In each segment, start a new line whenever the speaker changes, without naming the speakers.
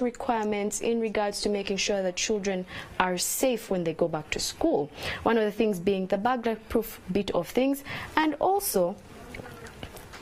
requirements in regards to making sure that children are safe when they go back to school. One of the things being the burglar-proof bit of things, and also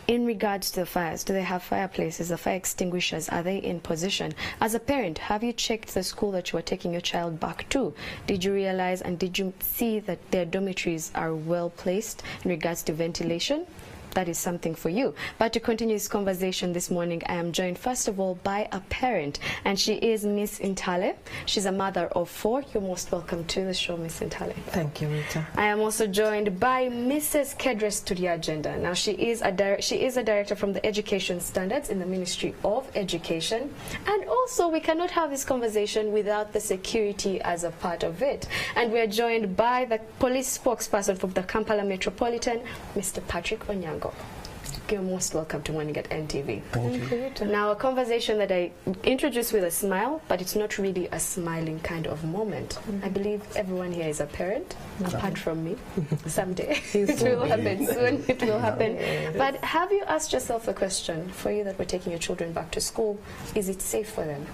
in regards to the fires. Do they have fireplaces, the fire extinguishers? Are they in position? As a parent, have you checked the school that you are taking your child back to? Did you realize and did you see that their dormitories are well placed in regards to ventilation? That is something for you. But to continue this conversation this morning, I am joined first of all by a parent, and she is Miss Intale. She's a mother of 4. You're most welcome to the show, Miss Intale.
Thank you, Rita.
I am also joined by Mrs. Kedres Tudiagenda. Now she is a director from the Education Standards in the Ministry of Education, and also we cannot have this conversation without the security as a part of it. And we are joined by the police spokesperson from the Kampala Metropolitan, Mr. Patrick Onyango. You're most welcome to Morning at NTV.
Thank you.
Now, a conversation that I introduced with a smile, but it's not really a smiling kind of moment. I believe everyone here is a parent, apart from me. Someday. It will happen soon. It will happen. But have you asked yourself a question, for you that we're taking your children back to school, is it safe for them?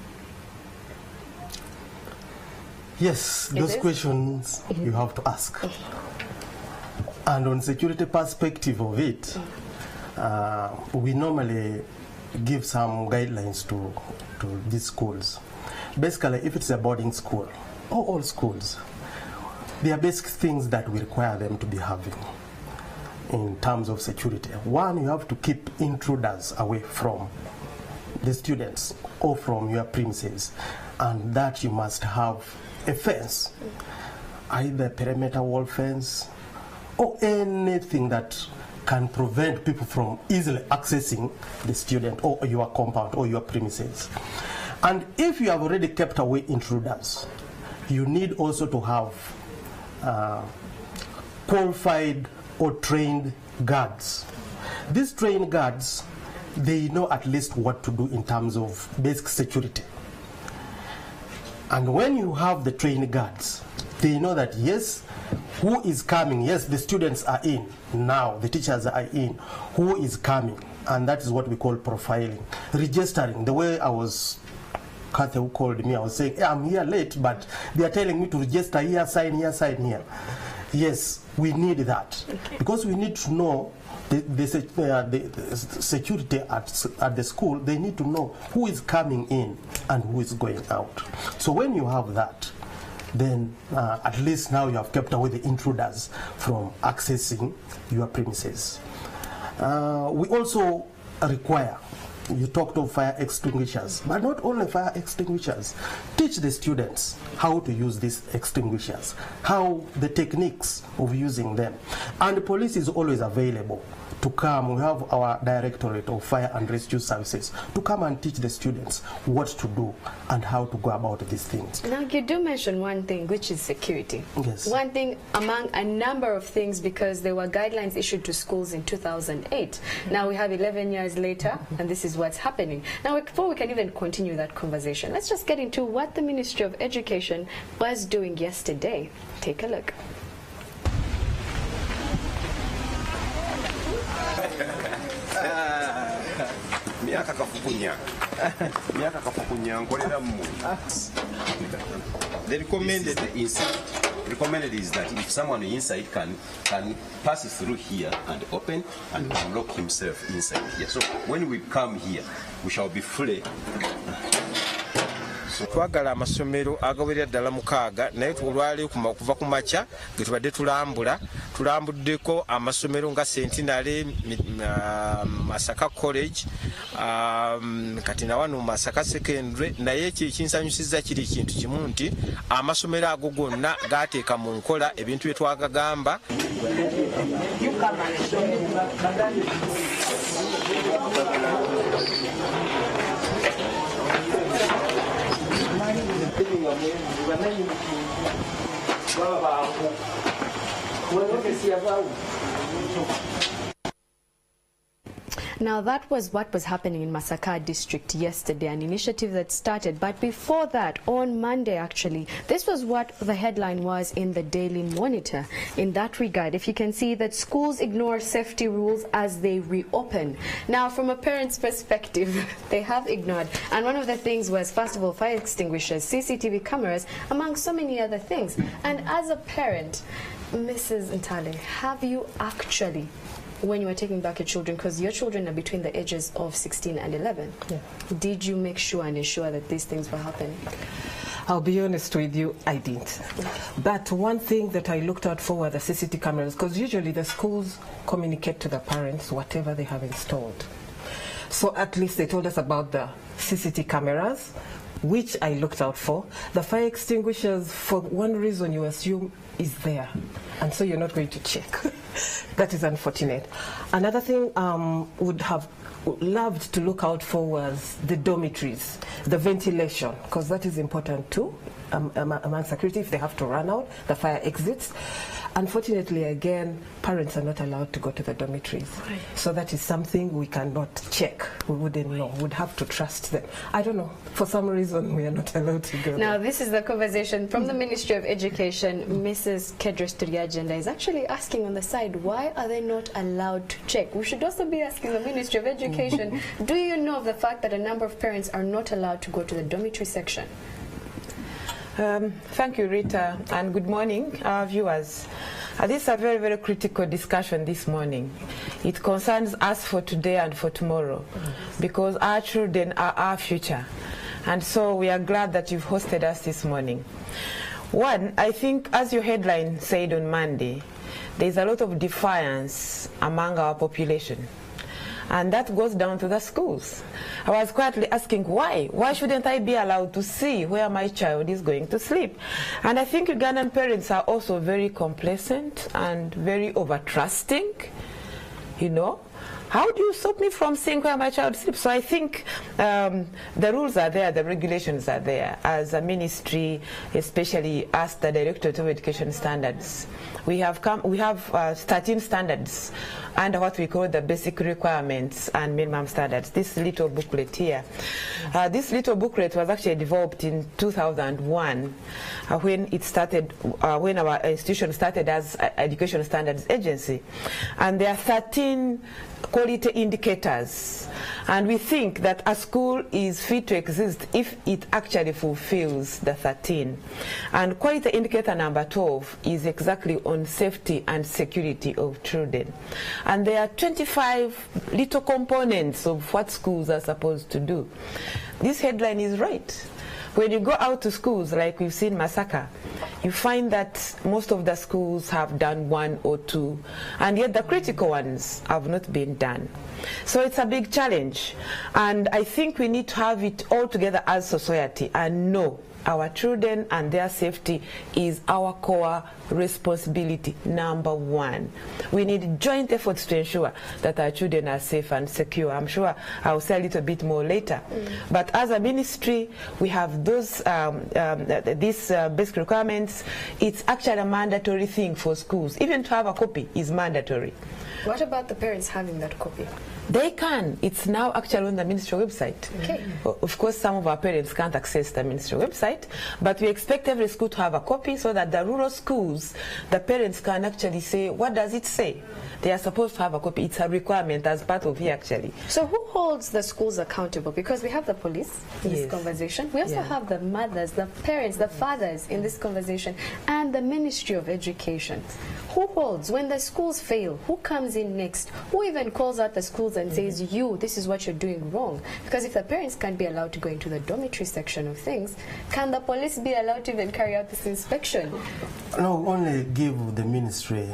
Yes, those questions you have to ask. And on security perspective of it, we normally give some guidelines to these schools. Basically, if it's a boarding school, or all schools, there are basic things that we require them to be having in terms of security. One, you have to keep intruders away from the students or from your premises, and that you must have a fence, either a perimeter wall fence, or anything that can prevent people from easily accessing the student or your compound or your premises. And if you have already kept away intruders, you need also to have qualified or trained guards. These trained guards, they know at least what to do in terms of basic security. And when you have the trained guards, they know that yes, who is coming? Yes, the students are in now, the teachers are in. Who is coming? And that is what we call profiling. Registering, the way I was, Kathy who called me, I was saying, hey, I'm here late, but they are telling me to register here, sign here, sign here. Yes, we need that. Okay. Because we need to know the security at the school. They need to know who is coming in and who is going out. So when you have that, then at least now you have kept away the intruders from accessing your premises. We also require, you talked of fire extinguishers, but not only fire extinguishers. Teach the students how to use these extinguishers, how the techniques of using them. And the police is always available to come. We have our Directorate of Fire and Rescue Services to come and teach the students what to do and how to go about these things.
Now, you do mention one thing, which is security.
Yes.
One thing among a number of things, because there were guidelines issued to schools in 2008. Now we have 11 years later, and this is what's happening. Now, before we can even continue that conversation, let's just get into what the Ministry of Education was doing yesterday. Take a look.
The recommended is that if someone inside can pass through here and open and lock himself inside here. So when we come here, we shall be free.
Twagala amasomero agawerera ddala mukaaga naye olwali kuva ku makya ge tubadde tulambuddeko amasomero nga Sentinale, Masaka College, kati na wano Masaka Secondary. Naye ekinsanyusizza kiri kintu kimu nti amasomero ago gonna gateeka mu nkola ebintu bye twagagamba.
Now, that was what was happening in Masaka district yesterday, an initiative that started. But before that, on Monday actually, this was what the headline was in the Daily Monitor. In that regard, if you can see that schools ignore safety rules as they reopen. Now, from a parent's perspective, they have ignored. And one of the things was, first of all, fire extinguishers, CCTV cameras, among so many other things. And as a parent, Mrs. Ntale, have you actually, when you were taking back your children, because your children are between the ages of 16 and 11, did you make sure and ensure that these things were happening?
I'll be honest with you, I didn't. But one thing that I looked out for were the CCTV cameras, because usually the schools communicate to the parents whatever they have installed. So at least they told us about the CCTV cameras, which I looked out for. The fire extinguishers, for one reason you assume is there, and so you're not going to check. That is unfortunate. Another thing would have loved to look out for was the dormitories, the ventilation, because that is important too among security if they have to run out, the fire exits. Unfortunately, again, parents are not allowed to go to the dormitories. Right. So that is something we cannot check. We wouldn't know. We'd have to trust them. I don't know. For some reason, we are not allowed to go.
Now, this is the conversation from the Ministry of Education. Mrs. Kedros Turiagenda is actually asking on the side, why are they not allowed to check? We should also be asking the Ministry of Education, do you know of the fact that a number of parents are not allowed to go to the dormitory section?
Thank you, Rita, and good morning, our viewers. This is a very, very critical discussion this morning. It concerns us for today and for tomorrow, because our children are our future. And so we are glad that you've hosted us this morning. One, I think, as your headline said on Monday, there's a lot of defiance among our population. And that goes down to the schools. I was quietly asking why? Why shouldn't I be allowed to see where my child is going to sleep? And I think Ugandan parents are also very complacent and very over-trusting, you know. How do you stop me from seeing where my child sleeps? So I think the rules are there, the regulations are there. As a ministry, especially as the Directorate of Education Standards, we have 13 standards under what we call the basic requirements and minimum standards. This little booklet here. This little booklet was actually developed in 2001 when it started, when our institution started as Education Standards Agency. And there are 13 quality indicators, and we think that a school is fit to exist if it actually fulfills the 13. And quality indicator number 12 is exactly on safety and security of children. And there are 25 little components of what schools are supposed to do. This headline is right. When you go out to schools, like we've seen Masaka, you find that most of the schools have done 1 or 2, and yet the critical ones have not been done. So it's a big challenge, and I think we need to have it all together as society and know our children and their safety is our core responsibility, number one. We need joint efforts to ensure that our children are safe and secure. I'm sure I'll say a little bit more later. But as a ministry, we have those these basic requirements. It's actually a mandatory thing for schools. Even to have a copy is mandatory.
What about the parents having that copy?
They can. It's now actually on the ministry website.
Okay.
Of course, some of our parents can't access the ministry website, but we expect every school to have a copy so that the rural schools, the parents can actually say, what does it say? They are supposed to have a copy. It's a requirement as part of here, actually.
So who holds the schools accountable? Because we have the police in this conversation. We also have the mothers, the parents, the fathers in this conversation, and the Ministry of Education. Who holds? When the schools fail, who comes in next? Who even calls out the schools and says, this is what you're doing wrong? Because if the parents can't be allowed to go into the dormitory section of things, can the police be allowed to even carry out this inspection?
No, only give the ministry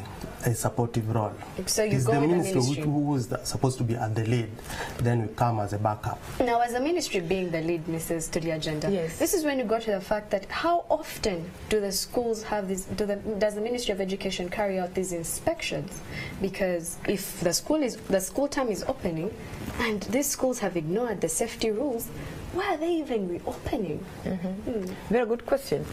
a supportive role.
So you
it's
go
the
with
ministry,
the ministry
who is supposed to be at the lead, then we come as a backup.
Now, as a ministry being the lead, Mrs. Turiagenda, this is when you go to the fact that how often do the schools have this, does the Ministry of Education carry out these inspections? Because if the school term is opening and these schools have ignored the safety rules, why are they even reopening?
Very good question.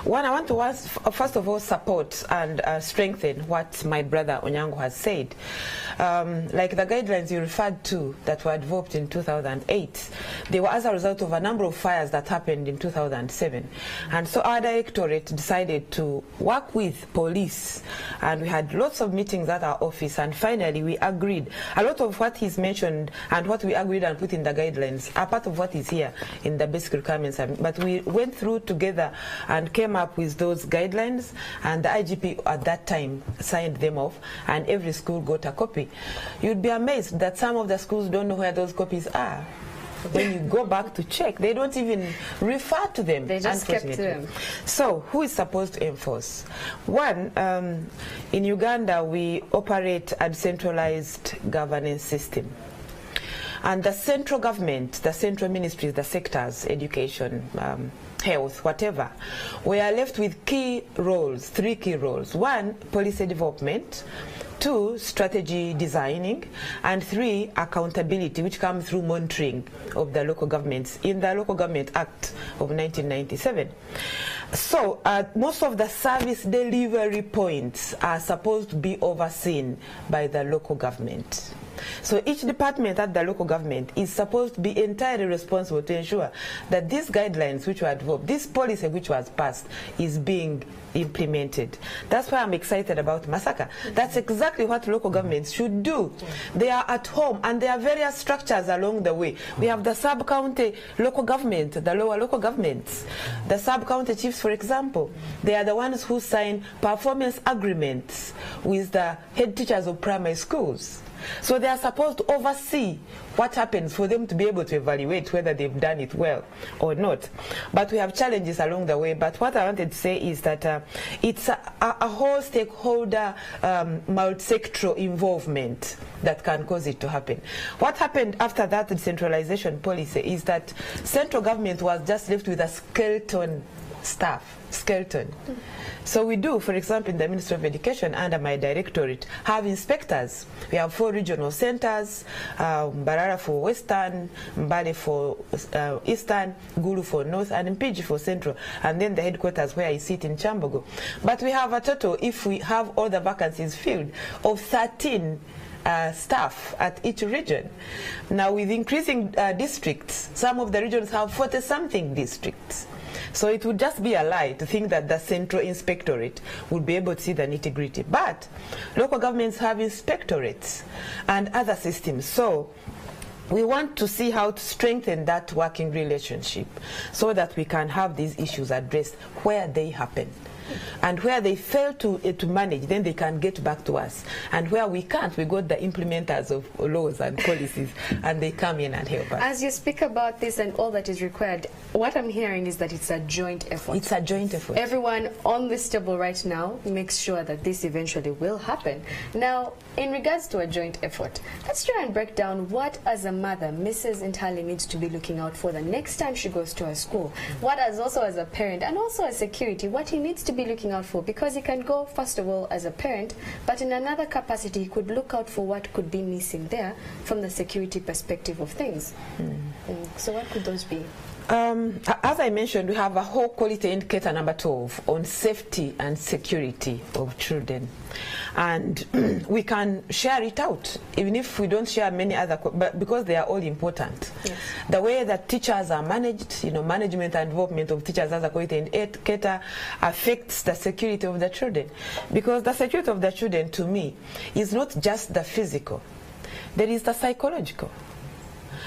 One, I want to first of all support and strengthen what my brother Onyango has said. Like the guidelines you referred to that were developed in 2008, they were as a result of a number of fires that happened in 2007. And so our directorate decided to work with police, and we had lots of meetings at our office, and finally we agreed. A lot of what he's mentioned and what we agreed and put in the guidelines are part of what is here in the basic requirements. But we went through together and came up with those guidelines, and the IGP at that time signed them off, and every school got a copy. You'd be amazed that some of the schools don't know where those copies are. When you go back to check, they don't even refer to them.
They just kept them.
So who is supposed to enforce? One, in Uganda we operate a decentralized governance system. And the central government, the central ministries, the sectors, education, health, whatever, we are left with key roles, 3 key roles. 1, policy development. 2, strategy designing, and 3, accountability, which comes through monitoring of the local governments in the Local Government Act of 1997. So most of the service delivery points are supposed to be overseen by the local government. So each department at the local government is supposed to be entirely responsible to ensure that these guidelines which were developed, this policy which was passed, is being implemented. That's why I'm excited about Masaka. That's exactly what local governments should do. They are at home, and there are various structures along the way. We have the sub-county local government, the lower local governments. The sub-county chiefs, for example, they are the ones who sign performance agreements with the head teachers of primary schools. So they are supposed to oversee what happens for them to be able to evaluate whether they've done it well or not. But we have challenges along the way. But what I wanted to say is that it's a whole stakeholder multi-sectoral involvement that can cause it to happen. What happened after that decentralization policy is that central government was just left with a skeleton staff, skeleton. So we do, for example, in the Ministry of Education, under my directorate, have inspectors. We have 4 regional centers, Mbarara for Western, Mbale for Eastern, Gulu for North, and Mpigi for Central, and then the headquarters where I sit in Chambogo. But we have a total, if we have all the vacancies filled, of 13 staff at each region. Now with increasing districts, some of the regions have 40-something districts. So it would just be a lie to think that the central inspectorate would be able to see the nitty-gritty. But local governments have inspectorates and other systems. So we want to see how to strengthen that working relationship so that we can have these issues addressed where they happen. And where they fail to manage, then they can get back to us. And where we can't, we got the implementers of laws and policies, and they come in and help us.
As you speak about this and all that is required, what I'm hearing is that it's a joint effort.
It's a joint effort.
Everyone on this table right now makes sure that this eventually will happen. Now, in regards to a joint effort, let's try and break down what, as a mother, Mrs. Intali needs to be looking out for the next time she goes to her school. What, as also as a parent and also as security, what he needs to be looking out for, because he can go first of all as a parent, but in another capacity he could look out for what could be missing there from the security perspective of things. So what could those be?
As I mentioned, we have a whole quality indicator number 12 on safety and security of children, and we can share it out even if we don't share many other, but because they are all important. Yes. The way that teachers are managed, management and development of teachers as a quality indicator affects the security of the children, because the security of the children, to me, is not just the physical. There is the psychological,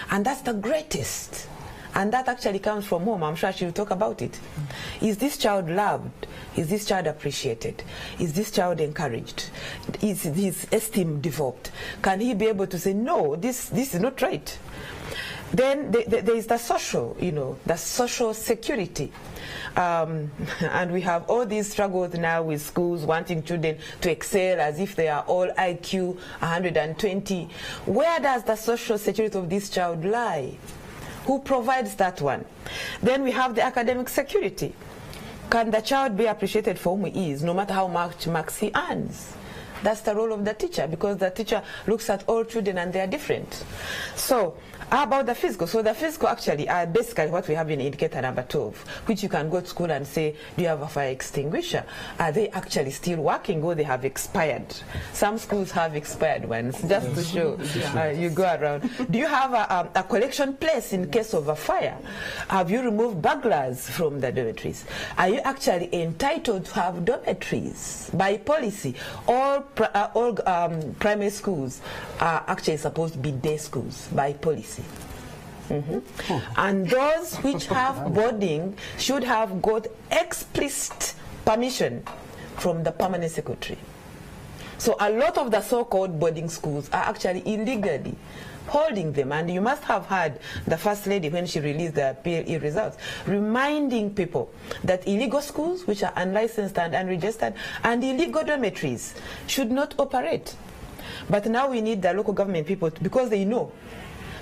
and that's the greatest. And that actually comes from home. I'm sure she'll talk about it. Is this child loved? Is this child appreciated? Is this child encouraged? Is his esteem developed? Can he be able to say, no, this is not right? Then there is the social, the social security. And we have all these struggles now with schools wanting children to excel as if they are all IQ 120. Where does the social security of this child lie? Who provides that one? Then we have the academic security. Can the child be appreciated for whom he is, no matter how much marks he earns? That's the role of the teacher, because the teacher looks at all children and they are different. So How about the physical? So the physical actually are basically what we have in indicator number 12, which you can go to school and say, do you have a fire extinguisher? Are they actually still working or they have expired? Some schools have expired ones, just to show you go around. Do you have a collection place in case of a fire? Have you removed burglars from the dormitories? Are you actually entitled to have dormitories? By policy, all primary schools are actually supposed to be day schools by policy. And those which have boarding should have got explicit permission from the permanent secretary. So a lot of the so-called boarding schools are actually illegally holding them, and you must have heard the First Lady when she released the PLE results reminding people that illegal schools which are unlicensed and unregistered and illegal dormitories should not operate. But now we need the local government people because they know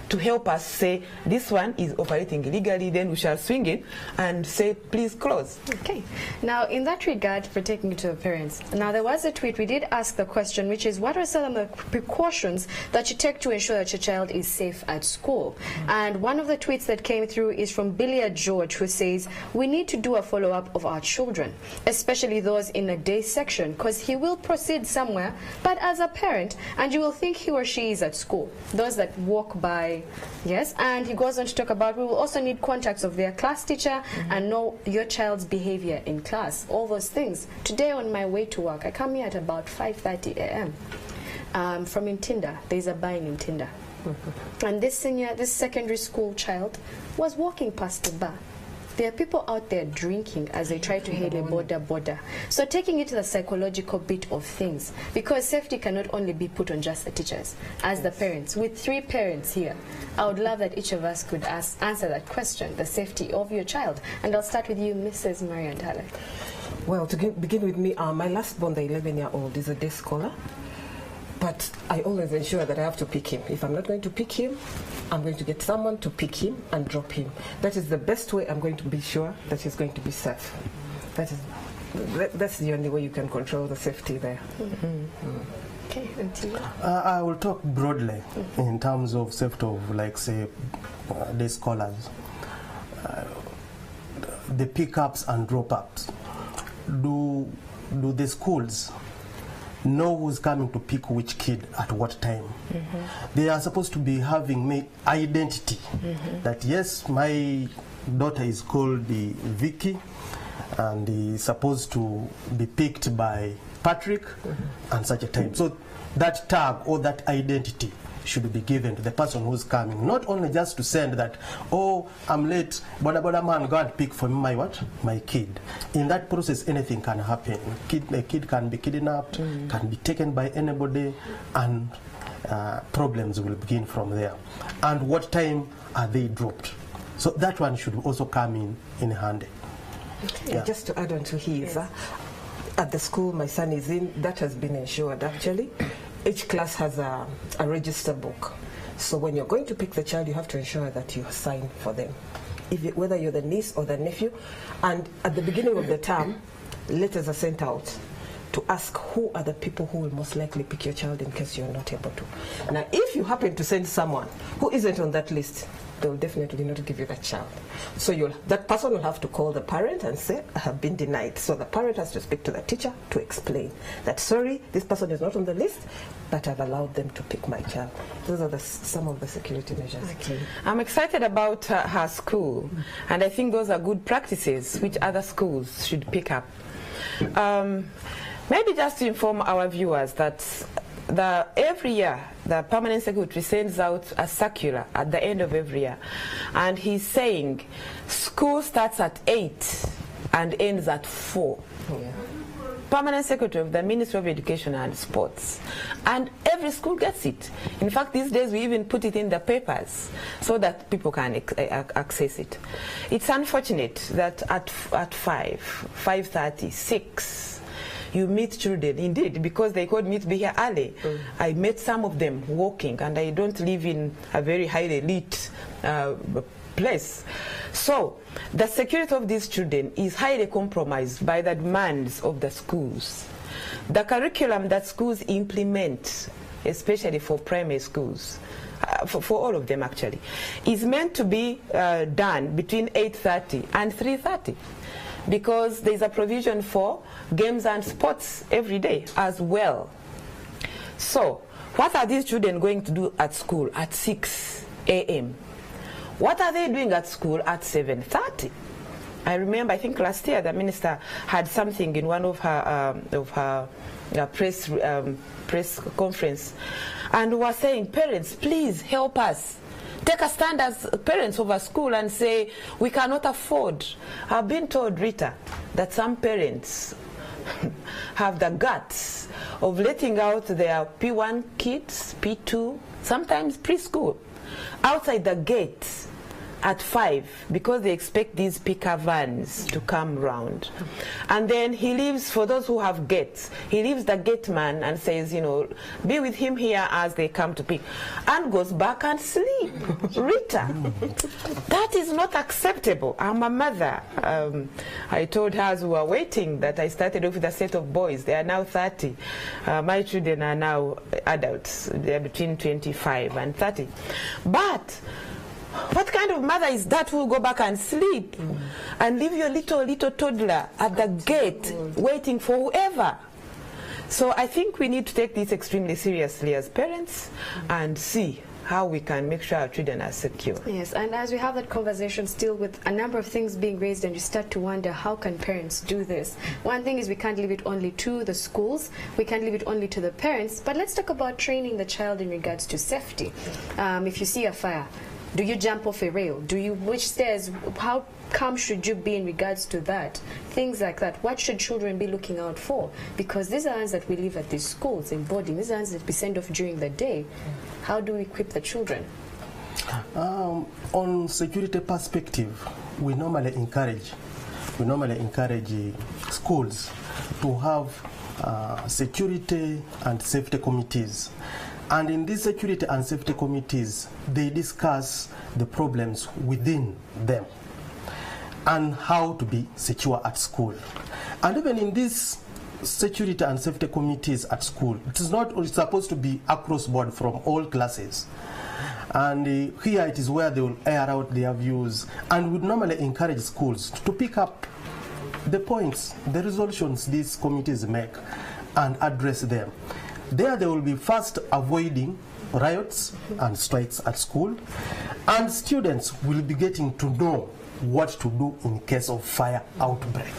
to help us say this one is operating illegally, then we shall swing it and say please close.
Okay. Now in that regard, for taking it to the parents, now there was a tweet, we did ask the question, which is what are some of the precautions that you take to ensure that your child is safe at school? And one of the tweets that came through is from Billia George, who says we need to do a follow-up of our children, especially those in the day section, because he will proceed somewhere but as a parent and you will think he or she is at school. Those that walk by. Yes, and he goes on to talk about we will also need contacts of their class teacher and know your child's behavior in class, all those things. Today on my way to work, I come here at about 5:30 a.m. From Intinda. There's a bar in Intinda. And this secondary school child was walking past the bar. There are people out there drinking as they try to hail a border. So taking it to the psychological bit of things, because safety cannot only be put on just the teachers, as the parents. With 3 parents here, I would love that each of us could answer that question, the safety of your child. And I'll start with you, Mrs. Marian Tale.
Well, to begin with me, my last born, the 11-year-old, is a day scholar. But I always ensure that I have to pick him. If I'm not going to pick him, I'm going to get someone to pick him and drop him. That is the best way I'm going to be sure that he's going to be safe. That's the only way you can control the safety there.
Okay, Antigua?
I will talk broadly in terms of safety of, like, say, day scholars. The pickups and drop-ups. Do the schools know who's coming to pick which kid at what time? They are supposed to be having identity. That yes, my daughter is called Vicky and is supposed to be picked by Patrick and such a time. So that tag or that identity should be given to the person who's coming, not only just to send that, oh, I'm late, boda man, go and pick for me my kid. In that process, anything can happen. A kid can be kidnapped, can be taken by anybody, and problems will begin from there. And what time are they dropped? So that one should also come in handy.
Okay. Yeah. Just to add on to his, at the school my son is in, that has been ensured actually. Each class has a register book. So when you're going to pick the child, you have to ensure that you sign for them. Whether you're the niece or the nephew. And at the beginning of the term, letters are sent out to ask who are the people who will most likely pick your child in case you're not able to. Now, if you happen to send someone who isn't on that list, they'll definitely not give you that child. So that person will have to call the parent and say, I have been denied. So the parent has to speak to the teacher to explain that, sorry, this person is not on the list, but I've allowed them to pick my child. Those are some of the security measures.
Okay. I'm excited about her school, and I think those are good practices which other schools should pick up. Maybe just to inform our viewers that every year the permanent secretary sends out a circular at the end of every year, and he's saying school starts at 8 and ends at 4. Permanent secretary of the Ministry of Education and Sports, and every school gets it. In fact, these days we even put it in the papers so that people can access it. It's unfortunate that at 5:30, 6 you meet children, indeed, because they called me to be here early. I met some of them walking, and I don't live in a very highly lit place. So the security of these children is highly compromised by the demands of the schools. The curriculum that schools implement, especially for primary schools, for all of them actually, is meant to be done between 8:30 and 3:30, because there's a provision for games and sports every day as well. So what are these children going to do at school at 6 a.m.? What are they doing at school at 7:30? I remember, I think last year the minister had something in one of her press conference, and was saying, parents, please help us. Take a stand as parents of a school and say, we cannot afford. I've been told, Rita, that some parents have the guts of letting out their P1 kids, P2, sometimes preschool, outside the gates at 5 because they expect these picker vans to come round. And then he leaves, for those who have gates, he leaves the gate man and says, you know, be with him here as they come to pick, and goes back and sleep. Rita, that is not acceptable. I'm a mother. I told her as we were waiting that I started off with a set of boys. They are now 30. My children are now adults. They are between 25 and 30. But what kind of mother is that who will go back and sleep and leave your little toddler at the gate waiting for whoever? So I think we need to take this extremely seriously as parents and see how we can make sure our children are secure.
Yes, and as we have that conversation still with a number of things being raised, and you start to wonder, how can parents do this? One thing is, we can't leave it only to the schools, we can't leave it only to the parents, but let's talk about training the child in regards to safety. If you see a fire, do you jump off a rail? Which stairs? How calm should you be in regards to that? Things like that. What should children be looking out for? Because these are ones that we leave at these schools, in boarding. These are ones that we send off during the day. How do we equip the children?
On security perspective, we normally encourage schools to have security and safety committees. And in these security and safety committees, they discuss the problems within them and how to be secure at school. And even in these security and safety committees at school, it's supposed to be across board from all classes. And here it is where they will air out their views, and would normally encourage schools to pick up the points, the resolutions these committees make, and address them. There they will be first avoiding riots and strikes at school, and students will be getting to know what to do in case of fire outbreak.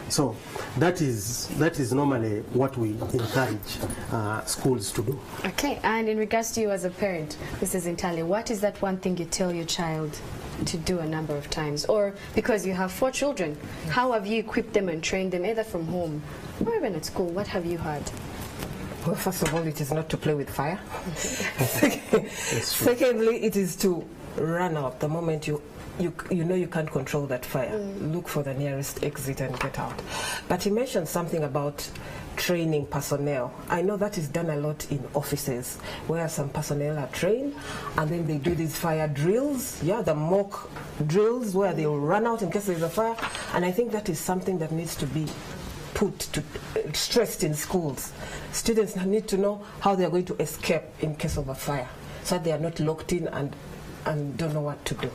So that is normally what we encourage schools to do.
Okay, and in regards to you as a parent, Mrs. Intale, what is that one thing you tell your child to do a number of times? Or because you have 4 children, how have you equipped them and trained them, either from home or even at school? What have you heard?
Well, first of all, it is not to play with fire. Secondly, it is to run out the moment you know you can't control that fire. Look for the nearest exit and get out. But he mentioned something about training personnel. I know that is done a lot in offices, where some personnel are trained and then they do these fire drills, the mock drills where they will run out in case there's a fire. And I think that is something that needs to be stressed in schools. Students need to know how they are going to escape in case of a fire, so that they are not locked in and don't know what to do.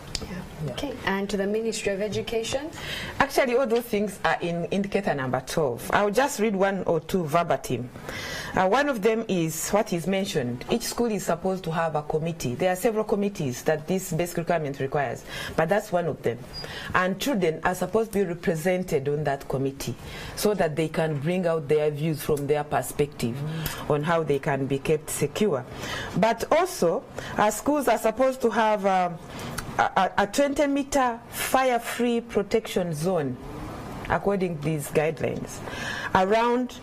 Okay, and to the Ministry of Education?
Actually, all those things are in indicator number 12. I'll just read 1 or 2 verbatim. One of them is what is mentioned. Each school is supposed to have a committee. There are several committees that this basic requirement requires, but that's one of them. And children are supposed to be represented on that committee so that they can bring out their views from their perspective on how they can be kept secure. But also, schools are supposed to have a 20-meter fire-free protection zone, according to these guidelines, around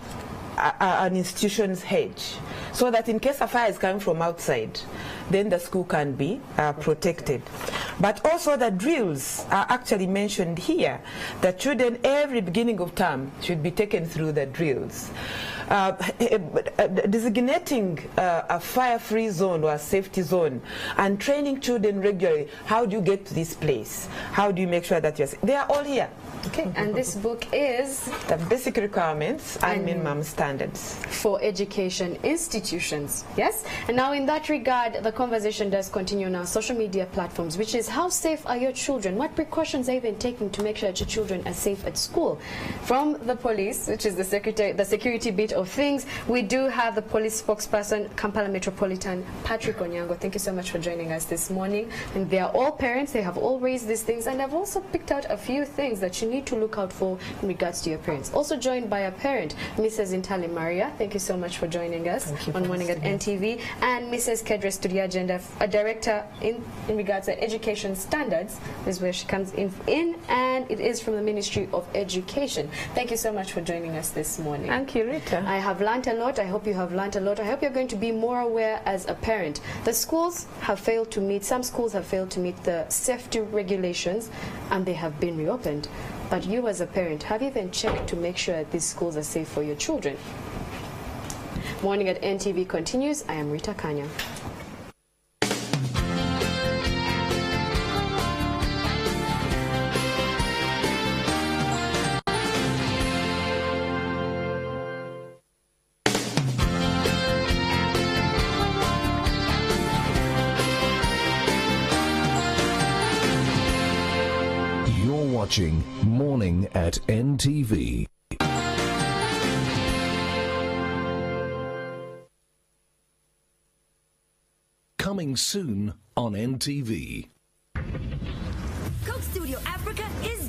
an institution's hedge, so that in case a fire is coming from outside, then the school can be protected. But also the drills are actually mentioned here. The children every beginning of term should be taken through the drills. designating a fire-free zone or a safety zone and training children regularly. How do you get to this place? How do you make sure that they are all here?
Okay, and this book is
The Basic Requirements and Minimum Standards
for Education Institutions. Yes? And now in that regard, the conversation does continue on our social media platforms, which is how safe are your children? What precautions are you even taking to make sure that your children are safe at school? From the police, which is the security bit of things, we do have the police spokesperson, Kampala Metropolitan, Patrick Onyango. Thank you so much for joining us this morning. And they are all parents. They have all raised these things, and I've also picked out a few things that you need to look out for in regards to your parents. Also joined by a parent, Mrs. Intali Maria. Thank you so much for joining us on Morning at NTV. And Mrs. Kedra Studiagenda, a director in regards to education standards. This is where she comes in, and it is from the Ministry of Education. Thank you so much for joining us this morning.
Thank you, Rita.
I have learned a lot. I hope you have learned a lot. I hope you're going to be more aware as a parent. The schools have failed to meet, some schools have failed to meet the safety regulations, and they have been reopened. But you as a parent, have you even checked to make sure that these schools are safe for your children? Morning at NTV continues. I am Rita Kanya.
Watching Morning at NTV. Coming soon on NTV.
Coke Studio Africa is